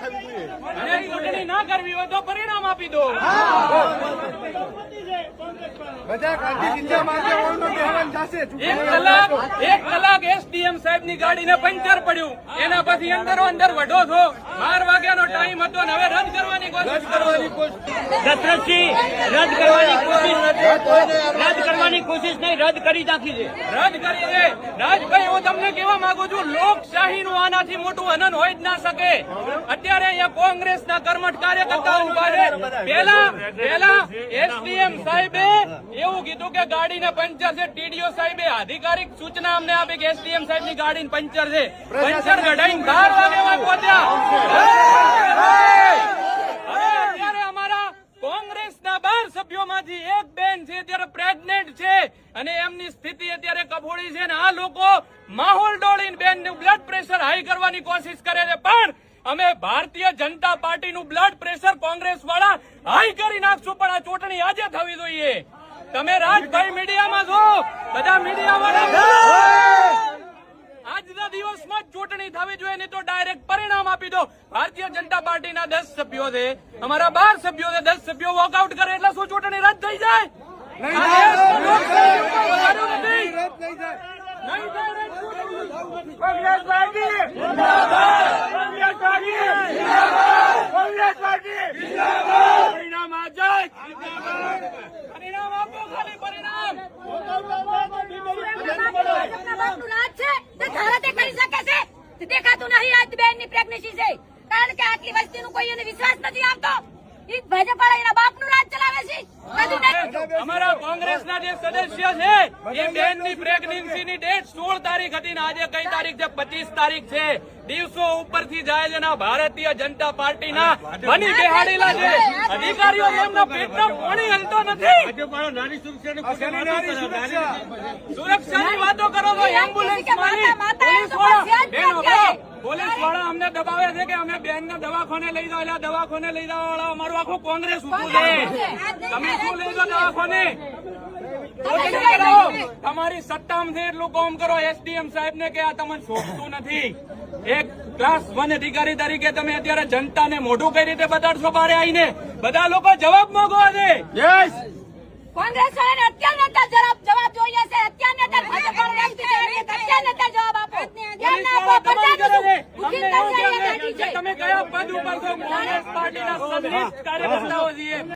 અને ચૂંટણી ના કરવી હોય તો પરિણામ આપી દો. એક કલાક એસડીએમ સાહેબ ની ગાડીને પંચર પડ્યું, એના પછી અંદર વઢો છો. 12 વાગ્યાનો ટાઈમ હતો ને હવે રદ કરવાની કોશિશ દશરથસિંહ, રદ કરવાની કોશિશ નહીં, રદ કરી નાખી છે. રદ કરી દે. રાજભાઈ, હું તમને કહેવા માંગુ છું, લોકશાહીનું આનાથી મોટું હનન હોય જ ના શકે. અત્યારે અહીંયા કોંગ્રેસના કર્મઠ કાર્યકર્તાઓ ઉભા છે. પહેલા એસડીએમ સાહેબે એવું કીધું કે ગાડીને પંચર છે. ટીડીઓ સાહેબે આધિકારિક સૂચના અમને આપી કે એસડીએમ સાહેબની ગાડીને પંચર છે. પંચર કઢાઈને 12 વાગ્યામાં પહોંચ્યા. અત્યારે અમારા કોંગ્રેસના 12 સભ્યોમાંથી એક બેન છે, અત્યારે પ્રેગ્નેન્ટ છે અને એમની સ્થિતિ અત્યારે કફોડી છે. અને આ લોકો માહોલ ડોળીને બેનનું બ્લડ પ્રેશર હાઈ કરવાની કોશિશ કરે છે. પણ અમે ભારતીય જનતા પાર્ટીનું બ્લડ પ્રેશર કોંગ્રેસ વાળા હાઈ કરી નાખશું. પણ આ ચૂંટણી આજે થવી જોઈએ. તમે રાજભાઈ મીડિયામાં છો, બધા મીડિયા વાળા આજના દિવસમાં જ ચૂંટણી થવી જોઈએ, નહીં તો ડાયરેક્ટ પરિણામ આપી દો. ભારતીય જનતા પાર્ટીના 10 સભ્યો છે, અમારા 12 સભ્યો છે. 10 સભ્યો વોકઆઉટ કરે એટલે શું ચૂંટણી રદ થઈ જાય? પરિણામ આપો, ખાલી પરિણામ. દેખાતું નહીં આજ બેન ની પ્રેગ્નન્સી છે, કારણ કે આટલી વસ્તીનું કોઈ એને વિશ્વાસ નથી આવતો. ભાજપ વાળા એના બાપનું રાજ ચલાવે છે. અમારા કોંગ્રેસના જે સદસ્ય છે એ બેનની પ્રેગ્નન્સીની ડેટ 16 તારીખ હતી ને આજે કઈ તારીખ છે? 25 તારીખ છે. દિવસો ઉપરથી જાય છે. ભારતીય જનતા પાર્ટીના બની બેહાડેલા છે અધિકારીઓ, એમના પેટનો પાણી હલતો નથી. સુરક્ષાની વાતો કરો છો. એમ્બ્યુલન્સ પોલીસ વાળા અમને દબાવે છે કે અમે બેન ને દવાખાને લઈ જાઓ. એટલે દવાખાને લઈ જવા વાળા અમારું આખું કોંગ્રેસ ઉભું છે. તમે શું લઈ જાઓ દવાખાને? તમારી સત્તામાં એટલું કામ કરો. એસડીએમ સાહેબ ને કે આ તમને શોભતું નથી. એક ક્લાસ 1 અધિકારી તરીકે તમે અત્યારે જનતાને મોઢું કઈ રીતે બતાડશો? બારે આવીને બધા લોકો જવાબ માંગો છે. કોંગ્રેસ વાળાને અત્યારને જવાબ જોઈએ છે. અત્યારને જવાબ આપો. તમે કયા પદ ઉપર છો? કોંગ્રેસ પાર્ટીના સંનિષ્ઠ કાર્યકર્તાઓ છીએ.